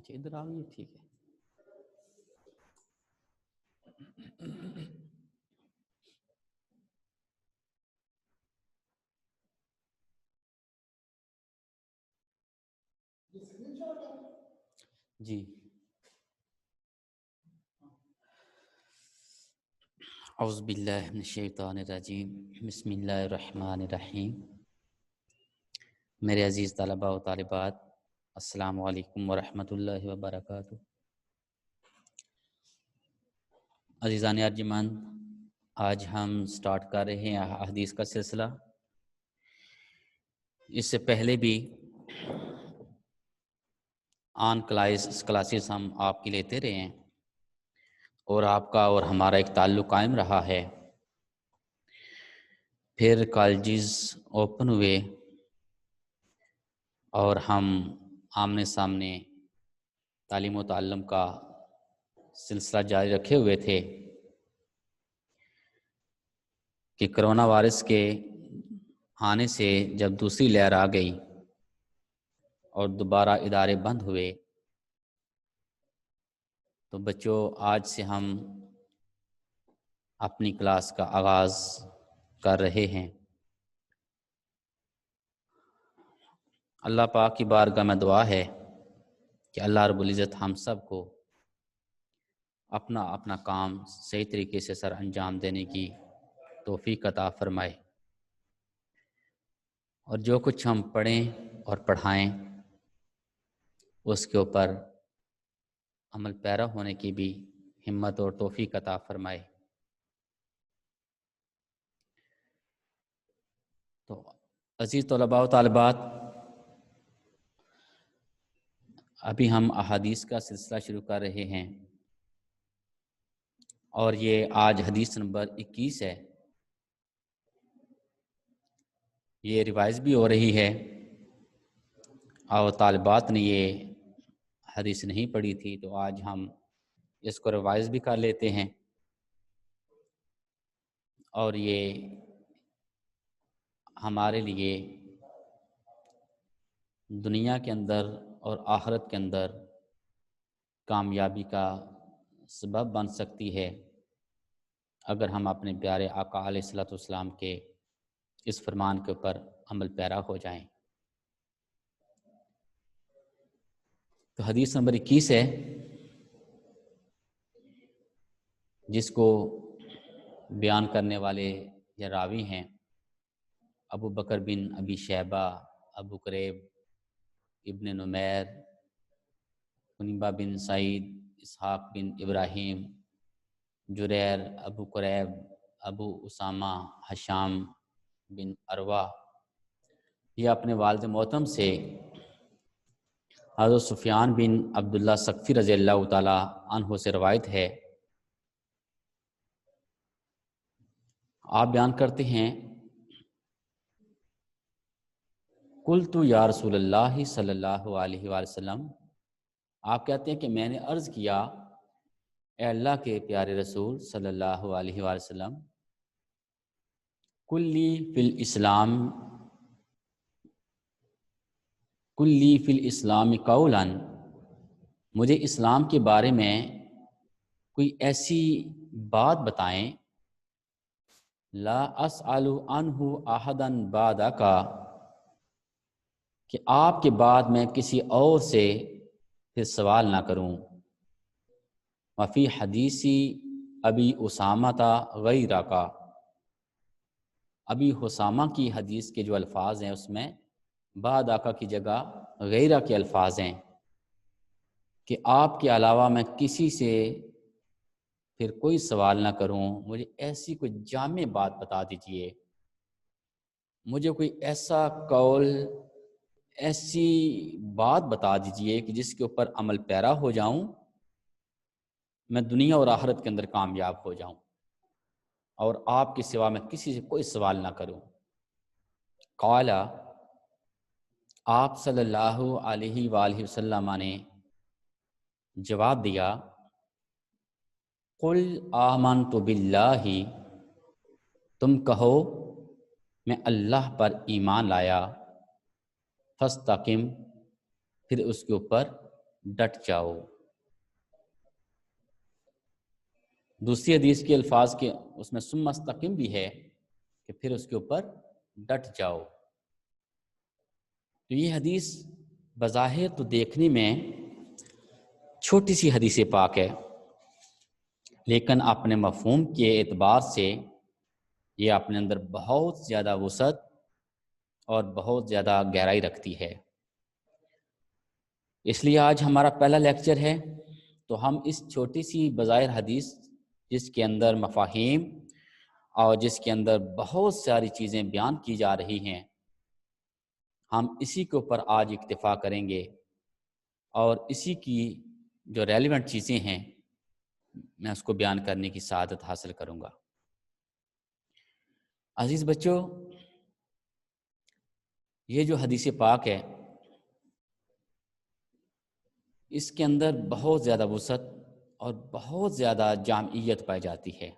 اچھا ادھر آ گئی، ٹھیک ہے۔ جی اعوذ باللہ من الشیطان الرجیم، بسم اللہ الرحمن الرحیم۔ میرے عزیز طلباء و طالبات، السلام علیکم ورحمۃ اللہ وبرکاتہ۔ عزیزان ارجمند، آج ہم سٹارٹ کر رہے ہیں احادیث کا سلسلہ۔ اس سے پہلے بھی کلاسز ہم آپ کی لیتے رہے ہیں اور آپ کا اور ہمارا ایک تعلق قائم رہا ہے۔ پھر کالجز اوپن ہوئے اور ہم آمنے سامنے تعلیم و تعلم کا سلسلہ جاری رکھے ہوئے تھے کہ کرونا وائرس کے آنے سے جب دوسری لہر آ گئی اور دوبارہ ادارے بند ہوئے تو بچوں آج سے ہم اپنی کلاس کا آغاز کر رہے ہیں۔ اللہ پاک کی بارگاہ میں دعا ہے کہ اللہ رب العزت ہم سب کو اپنا اپنا کام صحیح طریقے سے سر انجام دینے کی توفیق عطا فرمائے، اور جو کچھ ہم پڑھیں اور پڑھائیں اس کے اوپر عمل پیرا ہونے کی بھی ہمت اور توفیق عطا فرمائے۔ تو عزیز طلباء و طالبات، ابھی ہم احادیث کا سلسلہ شروع کر رہے ہیں اور یہ آج حدیث نمبر 21 ہے۔ یہ ریوائز بھی ہو رہی ہے اور طالبات نے یہ حدیث نہیں پڑھی تھی تو آج ہم اس کو ریوائز بھی کر لیتے ہیں، اور یہ ہمارے لیے دنیا کے اندر اور آخرت کے اندر کامیابی کا سبب بن سکتی ہے اگر ہم اپنے پیارے آقا علیہ الصلوۃ والسلام کے اس فرمان کے اوپر عمل پیرا ہو جائیں۔ تو حدیث نمبر 21 ہے جس کو بیان کرنے والے یا راوی ہیں ابو بکر بن ابی شیبہ، ابو قریب ابن نمیر، قنیبہ بن سعید، اسحاق بن ابراہیم، جریر، ابو قریب، ابو اسامہ، حشام بن عروہ۔ یہ اپنے والد محترم سے حضرت سفیان بن عبداللہ ثقفی رضی اللہ تعالی عنہ سے روایت ہے۔ آپ بیان کرتے ہیں، قلت یا رسول اللہ صلی اللہ علیہ وآلہ وسلم، آپ کہتے ہیں کہ میں نے عرض کیا اے اللہ کے پیارے رسول صلی اللہ علیہ وآلہ وسلم، کلی فی الاسلام قولا، مجھے اسلام کے بارے میں کوئی ایسی بات بتائیں، لا اسأل عنہ احدا بعدک، کہ آپ کے بعد میں کسی اور سے پھر سوال نہ کروں، وفی حدیثی ابی اسامہ غیرہ کا، ابی حسامہ کی حدیث کے جو الفاظ ہیں اس میں بعد آقا کی جگہ غیرہ کے الفاظ ہیں کہ آپ کے علاوہ میں کسی سے پھر کوئی سوال نہ کروں، مجھے ایسی کوئی جامع بات بتا دیجئے، مجھے کوئی ایسا قول، ایسی بات بتا دیجئے کہ جس کے اوپر عمل پیرا ہو جاؤں، میں دنیا اور آخرت کے اندر کامیاب ہو جاؤں اور آپ کے سوا میں کسی سے کوئی سوال نہ کروں۔ قال، آپ صلی اللہ علیہ وآلہ وسلم نے جواب دیا، قل آمنت باللہ، تم کہو میں اللہ پر ایمان لایا، فاستقم، پھر اس کے اوپر ڈٹ جاؤ۔ دوسری حدیث کے الفاظ کے اس میں ثم استقم بھی ہے کہ پھر اس کے اوپر ڈٹ جاؤ۔ تو یہ حدیث بظاہر تو دیکھنے میں چھوٹی سی حدیث پاک ہے، لیکن اپنے مفہوم کے اعتبار سے یہ اپنے اندر بہت زیادہ وسعت اور بہت زیادہ گہرائی رکھتی ہے۔ اس لیے آج ہمارا پہلا لیکچر ہے، تو ہم اس چھوٹی سی بظاہر حدیث جس کے اندر مفاہیم اور جس کے اندر بہت ساری چیزیں بیان کی جا رہی ہیں، ہم اسی کے اوپر آج اکتفا کریں گے اور اسی کی جو ریلیونٹ چیزیں ہیں میں اس کو بیان کرنے کی سعادت حاصل کروں گا۔ عزیز بچوں، یہ جو حدیث پاک ہے اس کے اندر بہت زیادہ وسعت اور بہت زیادہ جامعیت پائی جاتی ہے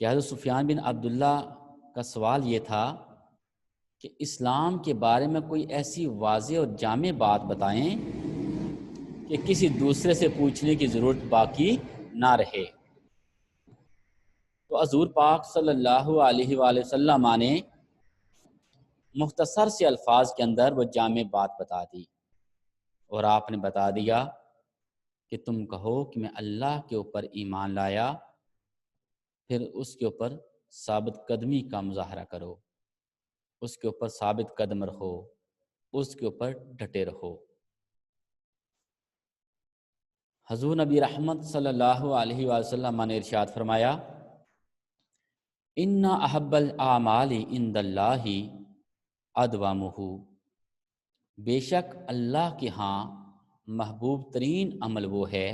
کہ حضرت سفیان بن عبداللہ کا سوال یہ تھا کہ اسلام کے بارے میں کوئی ایسی واضح اور جامع بات بتائیں کہ کسی دوسرے سے پوچھنے کی ضرورت باقی نہ رہے۔ تو حضور پاک صلی اللہ علیہ وآلہ وسلم نے مختصر سے الفاظ کے اندر وہ جامع بات بتا دی، اور آپ نے بتا دیا کہ تم کہو کہ میں اللہ کے اوپر ایمان لایا، پھر اس کے اوپر ثابت قدمی کا مظاہرہ کرو، اس کے اوپر ثابت قدم رہو، اس کے اوپر ڈٹے رہو۔ حضور نبی رحمت صلی اللہ علیہ وآلہ وسلم نے ارشاد فرمایا، ان احب الاعمال عند اللہ ادومہ، بے شک اللہ کے ہاں محبوب ترین عمل وہ ہے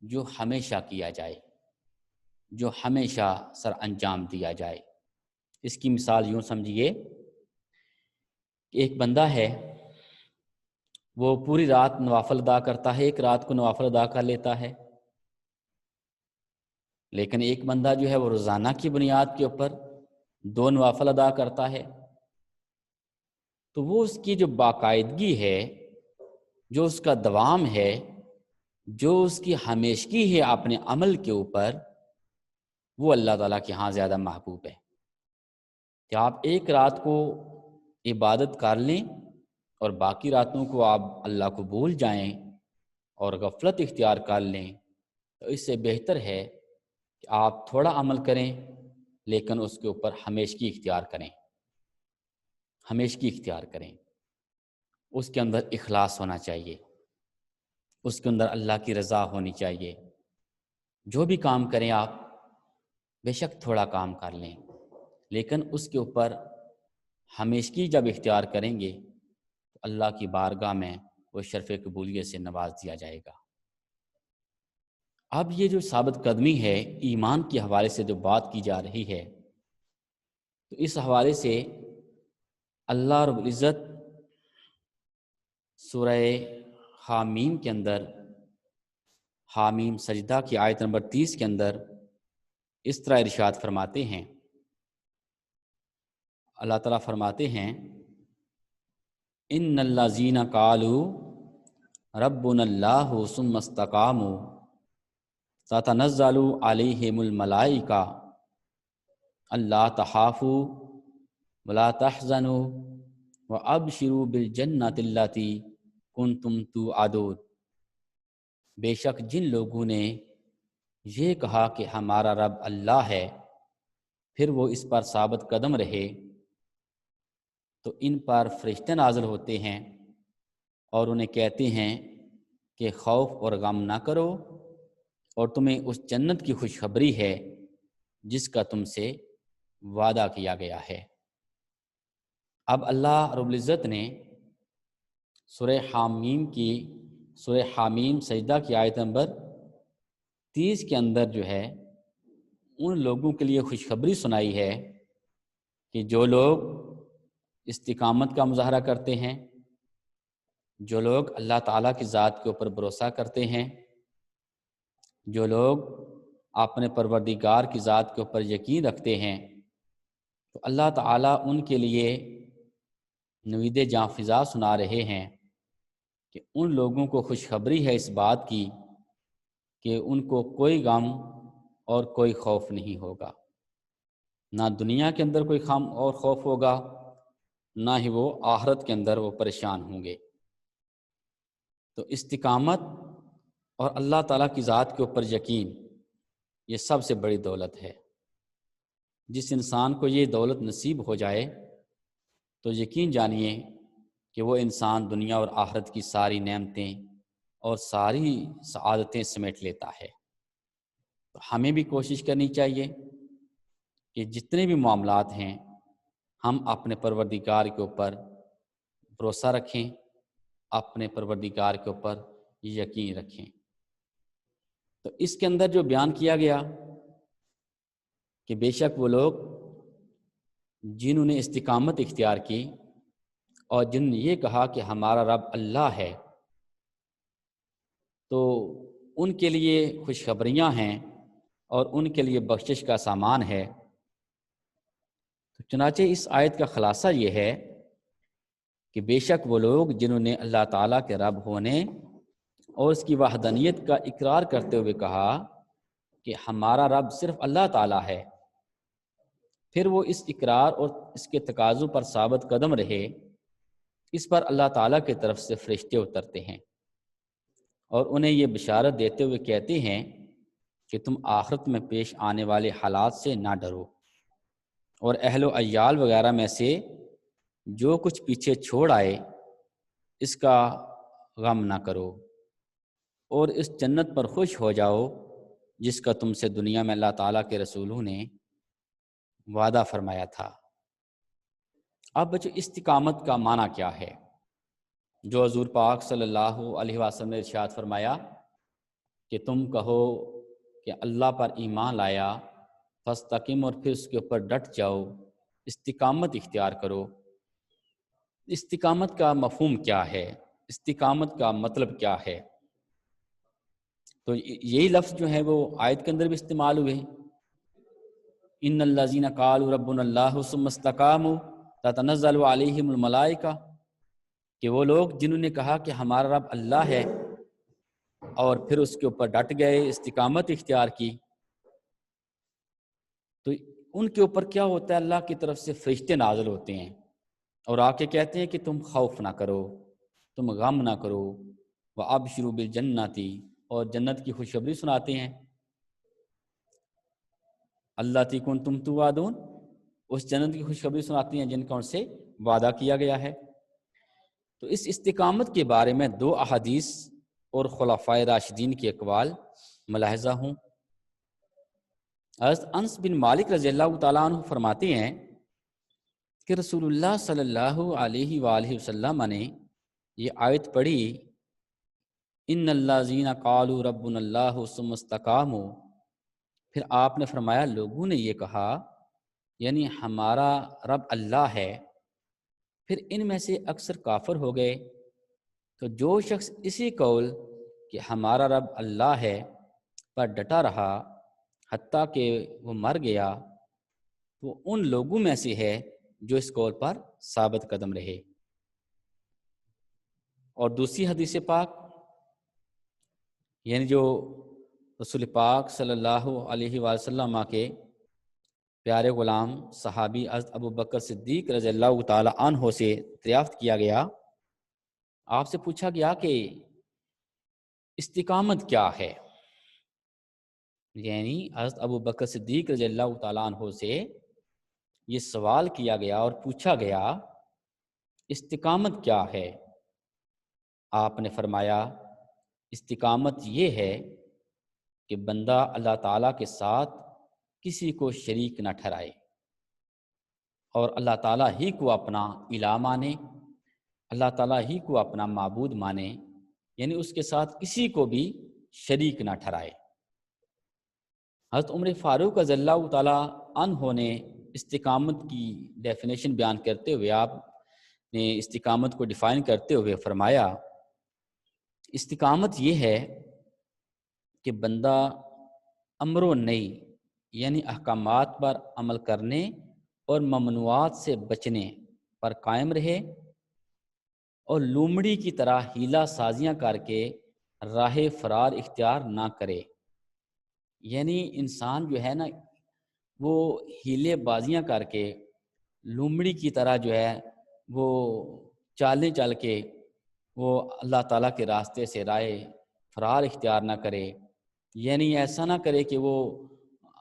جو ہمیشہ کیا جائے، جو ہمیشہ سر انجام دیا جائے۔ اس کی مثال یوں سمجھیے کہ ایک بندہ ہے، وہ پوری رات نوافل ادا کرتا ہے، ایک رات کو نوافل ادا کر لیتا ہے، لیکن ایک بندہ جو ہے وہ روزانہ کی بنیاد کے اوپر 2 نوافل ادا کرتا ہے، تو وہ اس کی جو باقاعدگی ہے، جو اس کا دوام ہے، جو اس کی ہمیشگی ہے اپنے عمل کے اوپر، وہ اللہ تعالیٰ کے ہاں زیادہ محبوب ہے۔ کہ آپ ایک رات کو عبادت کر لیں اور باقی راتوں کو آپ اللہ کو بھول جائیں اور غفلت اختیار کر لیں، تو اس سے بہتر ہے کہ آپ تھوڑا عمل کریں لیکن اس کے اوپر ہمیشگی اختیار کریں، ہمیشگی اختیار کریں۔ اس کے اندر اخلاص ہونا چاہیے، اس کے اندر اللہ کی رضا ہونی چاہیے۔ جو بھی کام کریں آپ بے شک تھوڑا کام کر لیں، لیکن اس کے اوپر ہمیشگی جب اختیار کریں گے تو اللہ کی بارگاہ میں وہ شرف قبولیت سے نواز دیا جائے گا۔ اب یہ جو ثابت قدمی ہے ایمان کے حوالے سے جو بات کی جا رہی ہے، تو اس حوالے سے اللہ رب العزت سورہ حامیم کے اندر، حامیم سجدہ کی آیت نمبر 30 کے اندر اس طرح ارشاد فرماتے ہیں۔ اللہ تعالیٰ فرماتے ہیں، ان الذین قالوا ربنا اللہ ثم استقاموا تتنزل علیہم الملائکہ الا تخافوا ولا تحزنوا وابشروا بالجنۃ التی کنتم توعدون۔ بے شک جن لوگوں نے یہ کہا کہ ہمارا رب اللہ ہے، پھر وہ اس پر ثابت قدم رہے، تو ان پر فرشتے نازل ہوتے ہیں اور انہیں کہتے ہیں کہ خوف اور غم نہ کرو، اور تمہیں اس جنت کی خوشخبری ہے جس کا تم سے وعدہ کیا گیا ہے۔ اب اللہ رب العزت نے سورہ حامیم سجدہ کی آیت نمبر 30 کے اندر جو ہے ان لوگوں کے لیے خوشخبری سنائی ہے کہ جو لوگ استقامت کا مظاہرہ کرتے ہیں، جو لوگ اللہ تعالیٰ کی ذات کے اوپر بھروسہ کرتے ہیں، جو لوگ اپنے پروردگار کی ذات کے اوپر یقین رکھتے ہیں، تو اللہ تعالیٰ ان کے لیے نوید جاں فضا سنا رہے ہیں کہ ان لوگوں کو خوشخبری ہے اس بات کی کہ ان کو کوئی غم اور کوئی خوف نہیں ہوگا، نہ دنیا کے اندر کوئی غم اور خوف ہوگا، نہ ہی وہ آخرت کے اندر وہ پریشان ہوں گے۔ تو استقامت اور اللہ تعالیٰ کی ذات کے اوپر یقین، یہ سب سے بڑی دولت ہے۔ جس انسان کو یہ دولت نصیب ہو جائے تو یقین جانیے کہ وہ انسان دنیا اور آخرت کی ساری نعمتیں اور ساری سعادتیں سمیٹ لیتا ہے۔ تو ہمیں بھی کوشش کرنی چاہیے کہ جتنے بھی معاملات ہیں ہم اپنے پروردگار کے اوپر بھروسہ رکھیں، اپنے پروردگار کے اوپر یقین رکھیں۔ تو اس کے اندر جو بیان کیا گیا کہ بے شک وہ لوگ جنہوں نے استقامت اختیار کی اور جنہوں نے یہ کہا کہ ہمارا رب اللہ ہے، تو ان کے لیے خوشخبریاں ہیں اور ان کے لیے بخشش کا سامان ہے۔ تو چنانچہ اس آیت کا خلاصہ یہ ہے کہ بے شک وہ لوگ جنہوں نے اللہ تعالیٰ کے رب ہونے اور اس کی وحدانیت کا اقرار کرتے ہوئے کہا کہ ہمارا رب صرف اللہ تعالیٰ ہے، پھر وہ اس اقرار اور اس کے تقاضوں پر ثابت قدم رہے، اس پر اللہ تعالیٰ کی طرف سے فرشتے اترتے ہیں اور انہیں یہ بشارت دیتے ہوئے کہتے ہیں کہ تم آخرت میں پیش آنے والے حالات سے نہ ڈرو، اور اہل و عیال وغیرہ میں سے جو کچھ پیچھے چھوڑ آئے اس کا غم نہ کرو، اور اس جنت پر خوش ہو جاؤ جس کا تم سے دنیا میں اللہ تعالیٰ کے رسولوں نے وعدہ فرمایا تھا۔ اب بچو استقامت کا معنی کیا ہے؟ جو حضور پاک صلی اللہ علیہ وسلم نے ارشاد فرمایا کہ تم کہو کہ اللہ پر ایمان لایا، فاستقم، اور پھر اس کے اوپر ڈٹ جاؤ، استقامت اختیار کرو۔ استقامت کا مفہوم کیا ہے؟ استقامت کا مطلب کیا ہے؟ تو یہی لفظ جو ہے وہ آیت کے اندر بھی استعمال ہوئے، ان الذین قالوا ربنا اللہ ثم استقاموا تتنزل علیہم الملائکہ، کہ وہ لوگ جنہوں نے کہا کہ ہمارا رب اللہ ہے اور پھر اس کے اوپر ڈٹ گئے، استقامت اختیار کی، تو ان کے اوپر کیا ہوتا ہے؟ اللہ کی طرف سے فرشتے نازل ہوتے ہیں اور آ کے کہتے ہیں کہ تم خوف نہ کرو، تم غم نہ کرو، وَأَبْشِرُوا بِالْجَنَّةِ، اور جنت کی خوشخبری سناتے ہیں، الَّتِي كُنْتُمْ تُوعَدُونَ، اس جنت کی خوشخبری سناتی ہیں جن کا ان سے وعدہ کیا گیا ہے۔ تو اس استقامت کے بارے میں دو احادیث اور خلفائے راشدین کے اقوال ملاحظہ ہوں۔ حضرت انس بن مالک رضی اللہ تعالیٰ عنہ فرماتے ہیں کہ رسول اللہ صلی اللہ علیہ وآلہ وسلم نے یہ آیت پڑھی، ان الذین قالوا ربنا اللہ ثم استقاموا، پھر آپ نے فرمایا لوگوں نے یہ کہا یعنی ہمارا رب اللہ ہے، پھر ان میں سے اکثر کافر ہو گئے۔ تو جو شخص اسی قول کہ ہمارا رب اللہ ہے پر ڈٹا رہا حتیٰ کہ وہ مر گیا، وہ ان لوگوں میں سے ہے جو اس قول پر ثابت قدم رہے۔ اور دوسری حدیث پاک یعنی جو رسول پاک صلی اللہ علیہ وآلہ وسلم کے پیارے غلام صحابی حضرت ابو بکر صدیق رضی اللہ تعالی عنہ سے دریافت کیا گیا، آپ سے پوچھا گیا کہ استقامت کیا ہے؟ یعنی حضرت ابو بکر صدیق رضی اللہ تعالیٰ عنہ سے یہ سوال کیا گیا اور پوچھا گیا استقامت کیا ہے؟ آپ نے فرمایا استقامت یہ ہے کہ بندہ اللہ تعالیٰ کے ساتھ کسی کو شریک نہ ٹھہرائے اور اللہ تعالیٰ ہی کو اپنا الہ مانے، اللہ تعالیٰ ہی کو اپنا معبود مانے، یعنی اس کے ساتھ کسی کو بھی شریک نہ ٹھہرائے۔ حضرت عمر فاروق رضی اللہ تعالیٰ عنہ نے استقامت کی ڈیفینیشن بیان کرتے ہوئے، آپ نے استقامت کو ڈیفائن کرتے ہوئے فرمایا استقامت یہ ہے کہ بندہ امر و نہی یعنی احکامات پر عمل کرنے اور ممنوعات سے بچنے پر قائم رہے اور لومڑی کی طرح ہیلا سازیاں کر کے راہ فرار اختیار نہ کرے۔ یعنی انسان جو ہے نا وہ ہیلے بازیاں کر کے لومڑی کی طرح جو ہے وہ چالیں چل کے وہ اللہ تعالیٰ کے راستے سے راہ فرار اختیار نہ کرے۔ یعنی ایسا نہ کرے کہ وہ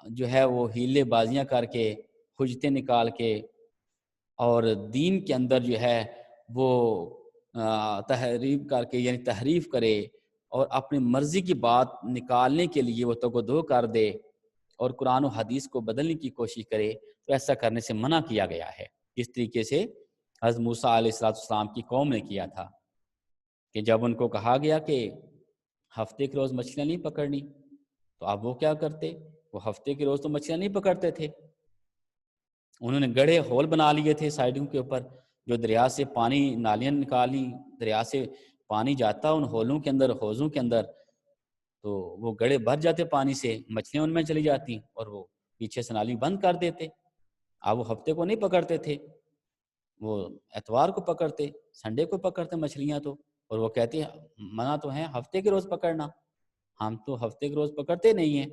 جو ہے وہ ہیلے بازیاں کر کے حجتیں نکال کے اور دین کے اندر جو ہے وہ تحریف کر کے یعنی تحریف کرے اور اپنی مرضی کی بات نکالنے کے لیے وہ تگ و دو کر دے اور قرآن و حدیث کو بدلنے کی کوشش کرے، تو ایسا کرنے سے منع کیا گیا ہے، جس طریقے سے حضرت موسیٰ علیہ السلام کی قوم نے کیا تھا کہ جب ان کو کہا گیا کہ ہفتے کے روز مچھلیاں نہیں پکڑنی، تو اب وہ کیا کرتے؟ وہ ہفتے کے روز تو مچھلیاں نہیں پکڑتے تھے، انہوں نے گڑھے ہول بنا لیے تھے سائڈوں کے اوپر، جو دریا سے پانی نالیاں نکالی، دریا سے پانی جاتا ان ہولوں کے اندر، حوضوں کے اندر، تو وہ گڑھے بھر جاتے پانی سے، مچھلیاں ان میں چلی جاتی اور وہ پیچھے سے نالی بند کر دیتے۔ اب وہ ہفتے کو نہیں پکڑتے تھے، وہ اتوار کو پکڑتے، سنڈے کو پکڑتے مچھلیاں تو، اور وہ کہتے منع تو ہے ہفتے کے روز پکڑنا، ہم تو ہفتے کے روز پکڑتے نہیں ہیں۔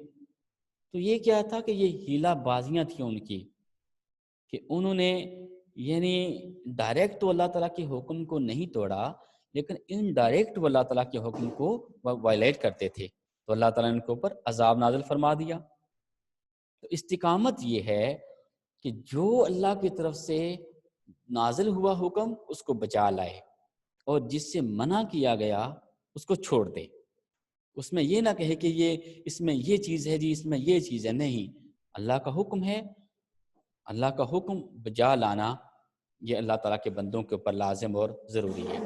تو یہ کیا تھا کہ یہ ہیلا بازیاں تھیں ان کی، کہ انہوں نے یعنی ڈائریکٹ تو اللہ تعالیٰ کے حکم کو نہیں توڑا، لیکن انڈائریکٹ وہ اللہ تعالیٰ کے حکم کو وائلیٹ کرتے تھے، تو اللہ تعالیٰ نے ان کے اوپر عذاب نازل فرما دیا۔ تو استقامت یہ ہے کہ جو اللہ کی طرف سے نازل ہوا حکم اس کو بچا لائے، اور جس سے منع کیا گیا اس کو چھوڑ دے، اس میں یہ نہ کہے کہ یہ اس میں یہ چیز ہے جی، اس میں یہ چیز ہے، نہیں، اللہ کا حکم ہے، اللہ کا حکم بجا لانا یہ اللہ تعالیٰ کے بندوں کے اوپر لازم اور ضروری ہے۔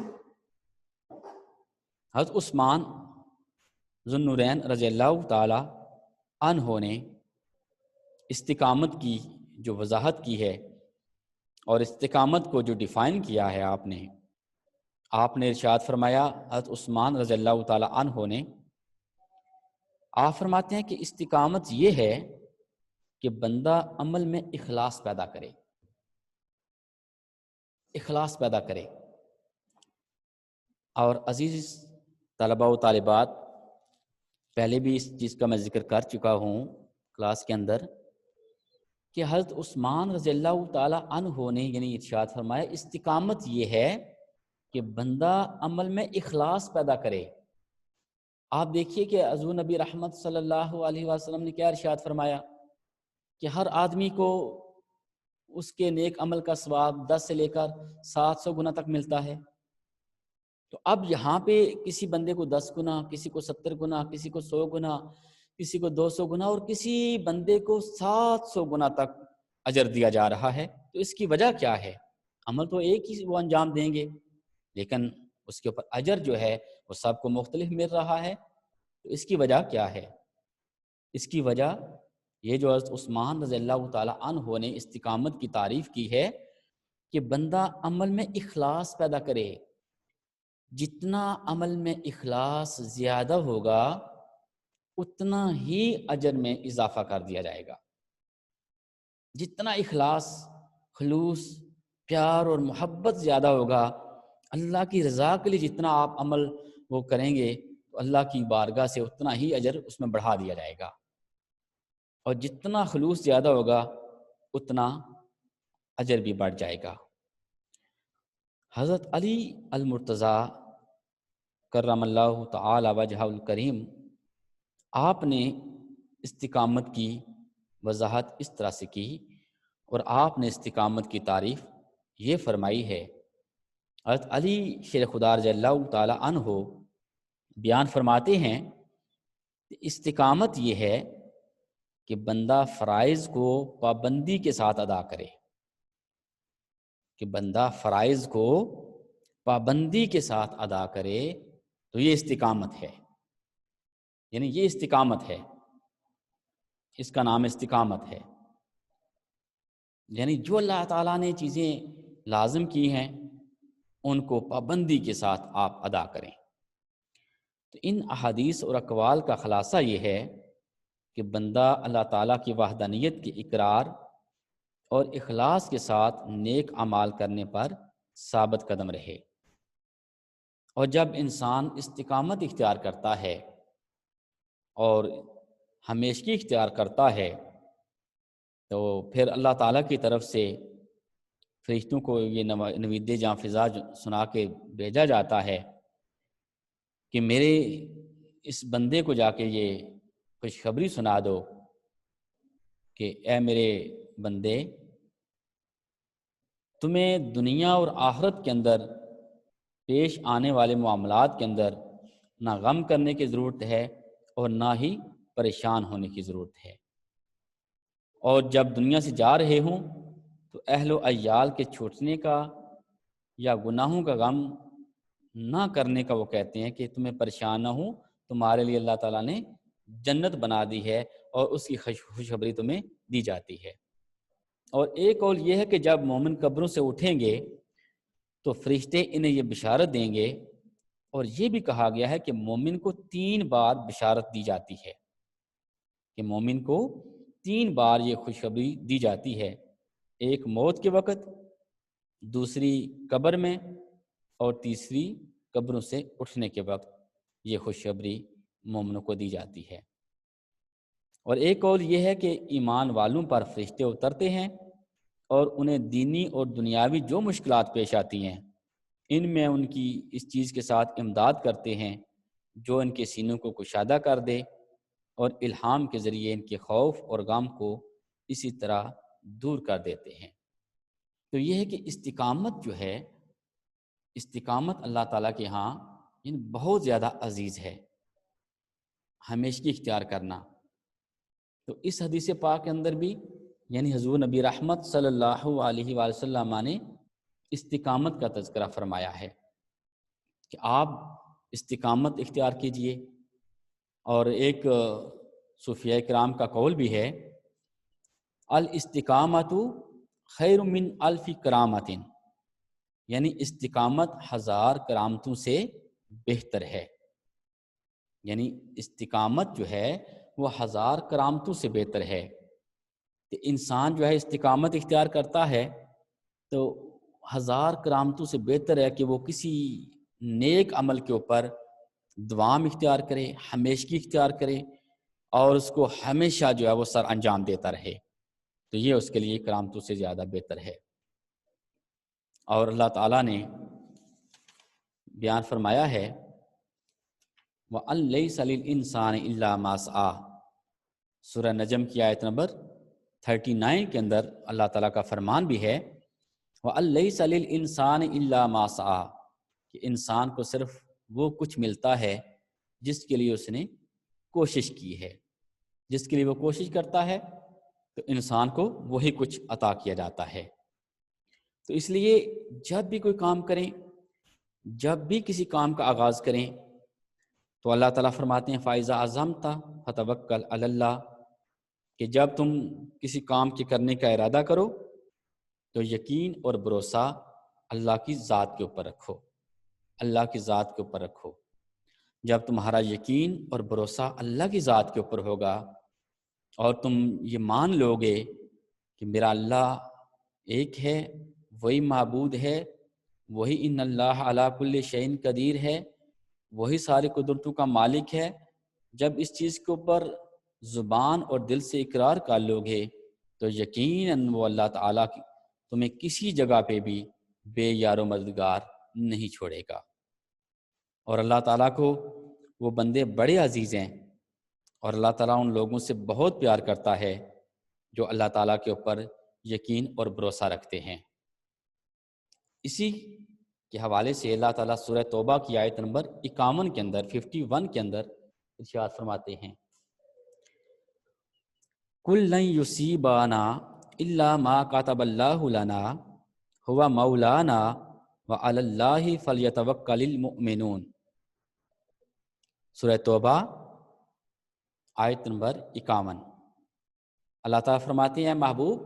حضرت عثمان ذو النورین رضی اللہ تعالی عنہ نے استقامت کی جو وضاحت کی ہے اور استقامت کو جو ڈیفائن کیا ہے آپ نے ارشاد فرمایا، حضرت عثمان رضی اللہ تعالی عنہ نے، آپ فرماتے ہیں کہ استقامت یہ ہے کہ بندہ عمل میں اخلاص پیدا کرے، اخلاص پیدا کرے۔ اور عزیز طلباء و طالبات، پہلے بھی اس چیز کا میں ذکر کر چکا ہوں کلاس کے اندر کہ حضرت عثمان رضی اللہ تعالی عنہ نے یعنی ارشاد فرمایا استقامت یہ ہے کہ بندہ عمل میں اخلاص پیدا کرے۔ آپ دیکھیے کہ حضور نبی رحمت صلی اللہ علیہ وسلم نے کیا ارشاد فرمایا کہ ہر آدمی کو اس کے نیک عمل کا ثواب 10 سے لے کر 700 گنا تک ملتا ہے۔ تو اب یہاں پہ کسی بندے کو 10 گنا، کسی کو 70 گنا، کسی کو 100 گنا، کسی کو 200 گنا، اور کسی بندے کو 700 گنا تک اجر دیا جا رہا ہے۔ تو اس کی وجہ کیا ہے؟ عمل تو ایک ہی وہ انجام دیں گے، لیکن اس کے اوپر اجر جو ہے وہ سب کو مختلف مل رہا ہے۔ تو اس کی وجہ کیا ہے؟ اس کی وجہ یہ جو حضرت عثمان رضی اللہ تعالی عنہ نے استقامت کی تعریف کی ہے کہ بندہ عمل میں اخلاص پیدا کرے۔ جتنا عمل میں اخلاص زیادہ ہوگا اتنا ہی اجر میں اضافہ کر دیا جائے گا۔ جتنا اخلاص، خلوص، پیار اور محبت زیادہ ہوگا، اللہ کی رضا کے لیے جتنا آپ عمل وہ کریں گے تو اللہ کی بارگاہ سے اتنا ہی اجر اس میں بڑھا دیا جائے گا، اور جتنا خلوص زیادہ ہوگا اتنا اجر بھی بڑھ جائے گا۔ حضرت علی المرتضیٰ کرم اللہ تعالی وجہہ الکریم، آپ نے استقامت کی وضاحت اس طرح سے کی، اور آپ نے استقامت کی تعریف یہ فرمائی ہے۔ حضرت علی شیر خدا رضی اللہ تعالی عنہ بیان فرماتے ہیں کہ استقامت یہ ہے کہ بندہ فرائض کو پابندی کے ساتھ ادا کرے، کہ بندہ فرائض کو پابندی کے ساتھ ادا کرے، تو یہ استقامت ہے، یعنی یہ استقامت ہے، اس کا نام استقامت ہے۔ یعنی جو اللہ تعالیٰ نے چیزیں لازم کی ہیں ان کو پابندی کے ساتھ آپ ادا کریں۔ تو ان احادیث اور اقوال کا خلاصہ یہ ہے کہ بندہ اللہ تعالیٰ کی وحدانیت کی اقرار اور اخلاص کے ساتھ نیک اعمال کرنے پر ثابت قدم رہے۔ اور جب انسان استقامت اختیار کرتا ہے اور ہمیشگی اختیار کرتا ہے تو پھر اللہ تعالیٰ کی طرف سے فرشتوں کو یہ نوید جاں فضا سنا کے بھیجا جاتا ہے کہ میرے اس بندے کو جا کے یہ خوشخبری سنا دو کہ اے میرے بندے، تمہیں دنیا اور آخرت کے اندر پیش آنے والے معاملات کے اندر نہ غم کرنے کی ضرورت ہے اور نہ ہی پریشان ہونے کی ضرورت ہے، اور جب دنیا سے جا رہے ہوں تو اہل و عیال کے چھوٹنے کا یا گناہوں کا غم نہ کرنے کا وہ کہتے ہیں کہ تمہیں پریشان نہ ہوں، تمہارے لیے اللہ تعالیٰ نے جنت بنا دی ہے اور اس کی خوشخبری تمہیں دی جاتی ہے۔ اور ایک قول یہ ہے کہ جب مومن قبروں سے اٹھیں گے تو فرشتے انہیں یہ بشارت دیں گے، اور یہ بھی کہا گیا ہے کہ مومن کو 3 بار بشارت دی جاتی ہے، کہ مومن کو 3 بار یہ خوشخبری دی جاتی ہے، ایک موت کے وقت، دوسری قبر میں، اور تیسری قبروں سے اٹھنے کے وقت یہ خوشخبری مومنوں کو دی جاتی ہے۔ اور ایک قول یہ ہے کہ ایمان والوں پر فرشتے اترتے ہیں اور انہیں دینی اور دنیاوی جو مشکلات پیش آتی ہیں ان میں ان کی اس چیز کے ساتھ امداد کرتے ہیں جو ان کے سینوں کو کشادہ کر دے، اور الہام کے ذریعے ان کے خوف اور غم کو اسی طرح دور کر دیتے ہیں۔ تو یہ ہے کہ استقامت جو ہے، استقامت اللہ تعالیٰ کے ہاں بہت زیادہ عزیز ہے، ہمیشگی اختیار کرنا۔ تو اس حدیث پاک کے اندر بھی یعنی حضور نبی رحمت صلی اللہ علیہ وآلہ وسلم نے استقامت کا تذکرہ فرمایا ہے کہ آپ استقامت اختیار کیجئے۔ اور ایک صوفیہ کرام کا قول بھی ہے، الاستقامت خیر من الف کرامت، یعنی استقامت 1000 کرامتوں سے بہتر ہے، یعنی استقامت جو ہے وہ 1000 کرامتوں سے بہتر ہے۔ کہ انسان جو ہے استقامت اختیار کرتا ہے تو 1000 کرامتوں سے بہتر ہے کہ وہ کسی نیک عمل کے اوپر دوام اختیار کرے، ہمیشگی اختیار کرے، اور اس کو ہمیشہ جو ہے وہ سر انجام دیتا رہے، تو یہ اس کے لیے کرامتوں سے زیادہ بہتر ہے۔ اور اللہ تعالیٰ نے بیان فرمایا ہے وَأَن لَيْسَ لِلْإِنسَانِ إِلَّا مَا سَعَىٰ، سورہ نجم کی آیت نمبر 39 کے اندر اللہ تعالیٰ کا فرمان بھی ہے وَأَن لَيْسَ لِلْإِنسَانِ إِلَّا مَا سَعَىٰ، کہ انسان کو صرف وہ کچھ ملتا ہے جس کے لیے اس نے کوشش کی ہے، جس کے لیے وہ کوشش کرتا ہے تو انسان کو وہی کچھ عطا کیا جاتا ہے۔ تو اس لیے جب بھی کوئی کام کریں، جب بھی کسی کام کا آغاز کریں تو اللہ تعالیٰ فرماتے ہیں فَإِذَا عَزَمْتَ فَتَوَكَّلْ عَلَى اللَّهِ، کہ جب تم کسی کام کے کرنے کا ارادہ کرو تو یقین اور بھروسہ اللہ کی ذات کے اوپر رکھو، اللہ کی ذات کے اوپر رکھو۔ جب تمہارا یقین اور بھروسہ اللہ کی ذات کے اوپر ہوگا اور تم یہ مان لو گے کہ میرا اللہ ایک ہے، وہی معبود ہے، وہی ان اللہ علی کل شیء قدیر ہے، وہی ساری قدرتوں کا مالک ہے، جب اس چیز کے اوپر زبان اور دل سے اقرار کر لو گے تو یقیناً وہ اللہ تعالیٰ تمہیں کسی جگہ پہ بھی بے یار و مددگار نہیں چھوڑے گا۔ اور اللہ تعالیٰ کو وہ بندے بڑے عزیز ہیں، اور اللہ تعالیٰ ان لوگوں سے بہت پیار کرتا ہے جو اللہ تعالیٰ کے اوپر یقین اور بھروسہ رکھتے ہیں۔ اسی کے حوالے سے اللہ تعالیٰ سورہ توبہ کی آیت نمبر 51 کے اندر 51 کے اندر ارشاد فرماتے ہیں کُلْ لَن يُصِيبَنَا إِلَّا مَا كَتَبَ اللَّهُ لَنَا هُوَ مَوْلَانَا وَعَلَى اللَّهِ فَلْيَتَوَكَّلِ الْمُؤْمِنُونَ، سورہ توبہ آیت نمبر 51۔ اللہ تعالیٰ فرماتے ہیں محبوب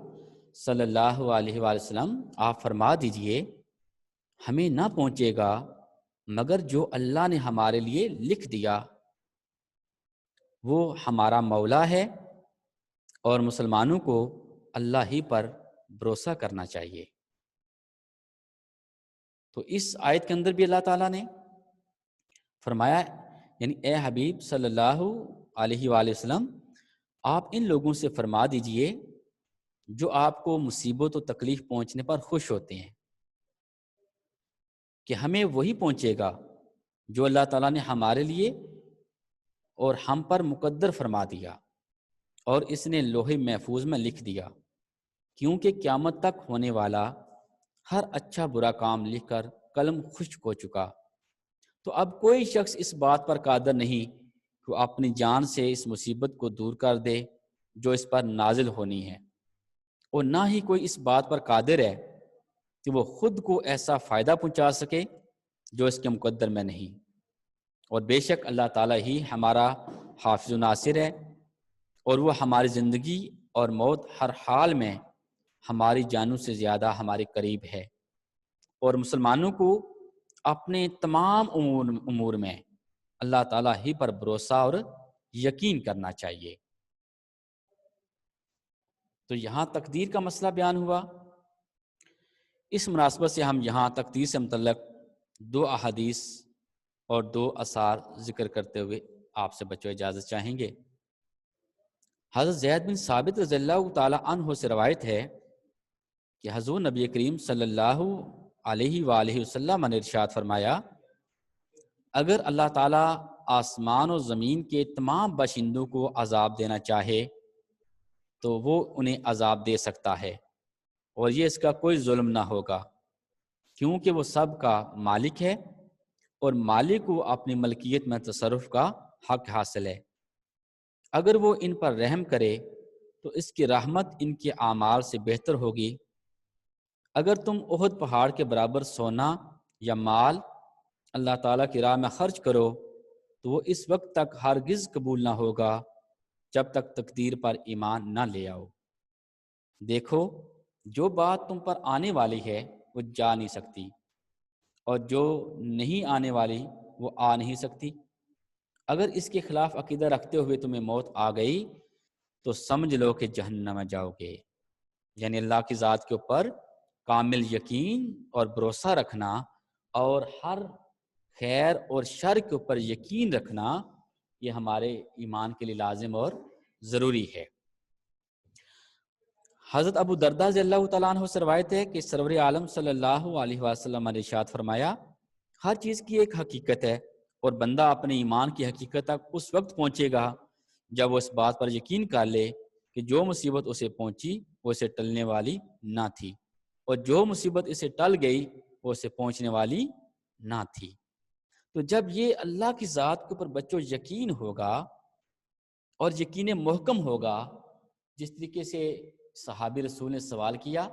صلی اللہ علیہ وآلہ وسلم آپ فرما دیجئے ہمیں نہ پہنچے گا مگر جو اللہ نے ہمارے لیے لکھ دیا، وہ ہمارا مولا ہے، اور مسلمانوں کو اللہ ہی پر بھروسہ کرنا چاہیے۔ تو اس آیت کے اندر بھی اللہ تعالیٰ نے فرمایا یعنی اے حبیب صلی اللہ علیہ وآلہ وسلم، آپ ان لوگوں سے فرما دیجئے جو آپ کو مصیبت و تکلیف پہنچنے پر خوش ہوتے ہیں کہ ہمیں وہی پہنچے گا جو اللہ تعالیٰ نے ہمارے لیے اور ہم پر مقدر فرما دیا اور اس نے لوح محفوظ میں لکھ دیا، کیونکہ قیامت تک ہونے والا ہر اچھا برا کام لکھ کر قلم خشک ہو چکا۔ تو اب کوئی شخص اس بات پر قادر نہیں کہ وہ اپنی جان سے اس مصیبت کو دور کر دے جو اس پر نازل ہونی ہے، اور نہ ہی کوئی اس بات پر قادر ہے کہ وہ خود کو ایسا فائدہ پہنچا سکے جو اس کے مقدر میں نہیں۔ اور بے شک اللہ تعالیٰ ہی ہمارا حافظ و ناصر ہے، اور وہ ہماری زندگی اور موت ہر حال میں ہماری جانوں سے زیادہ ہمارے قریب ہے۔ اور مسلمانوں کو اپنے تمام امور میں اللہ تعالیٰ ہی پر بھروسہ اور یقین کرنا چاہیے۔ تو یہاں تقدیر کا مسئلہ بیان ہوا۔ اس مناسبت سے ہم یہاں تقدیر سے متعلق 2 احادیث اور 2 آثار ذکر کرتے ہوئے آپ سے بچوں اجازت چاہیں گے۔ حضرت زید بن ثابت رضی اللہ تعالی عنہ سے روایت ہے کہ حضور نبی کریم صلی اللہ علیہ وآلہ وسلم نے ارشاد فرمایا، اگر اللہ تعالیٰ آسمان و زمین کے تمام باشندوں کو عذاب دینا چاہے تو وہ انہیں عذاب دے سکتا ہے، اور یہ اس کا کوئی ظلم نہ ہوگا، کیونکہ وہ سب کا مالک ہے اور مالک کو اپنی ملکیت میں تصرف کا حق حاصل ہے۔ اگر وہ ان پر رحم کرے تو اس کی رحمت ان کے اعمال سے بہتر ہوگی۔ اگر تم احد پہاڑ کے برابر سونا یا مال اللہ تعالیٰ کی راہ میں خرچ کرو تو وہ اس وقت تک ہرگز قبول نہ ہوگا جب تک تقدیر پر ایمان نہ لے آؤ۔ دیکھو، جو بات تم پر آنے والی ہے وہ جا نہیں سکتی، اور جو نہیں آنے والی وہ آ نہیں سکتی۔ اگر اس کے خلاف عقیدہ رکھتے ہوئے تمہیں موت آ گئی تو سمجھ لو کہ جہنم میں جاؤ گے۔ یعنی اللہ کی ذات کے اوپر کامل یقین اور بھروسہ رکھنا، اور ہر خیر اور شر کے اوپر یقین رکھنا، یہ ہمارے ایمان کے لیے لازم اور ضروری ہے۔ حضرت ابو درداء رضی اللہ تعالیٰ عنہ سے روایت ہے کہ سرور عالم صلی اللہ علیہ وسلم نے ارشاد فرمایا، ہر چیز کی ایک حقیقت ہے، اور بندہ اپنے ایمان کی حقیقت تک اس وقت پہنچے گا جب وہ اس بات پر یقین کر لے کہ جو مصیبت اسے پہنچی وہ اسے ٹلنے والی نہ تھی، اور جو مصیبت اسے ٹل گئی وہ اسے پہنچنے والی نہ تھی۔ تو جب یہ اللہ کی ذات کے اوپر بچوں یقین ہوگا اور یقین محکم ہوگا، جس طریقے سے صحابی رسول نے سوال کیا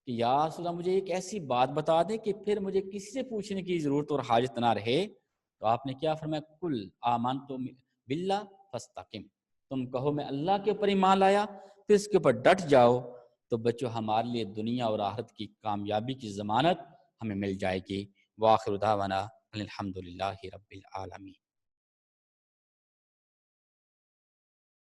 کہ یا رسول اللہ مجھے ایک ایسی بات بتا دیں کہ پھر مجھے کسی سے پوچھنے کی ضرورت اور حاجت نہ رہے، تو آپ نے کیا فرمایا، کل آمنت باللہ فاستقم، تم کہو میں اللہ کے اوپر ایمان لایا، پھر اس کے اوپر ڈٹ جاؤ، تو بچوں ہمارے لیے دنیا اور آخرت کی کامیابی کی ضمانت ہمیں مل جائے گی۔ وآخر دعوانا الحمدللہ رب العالمین۔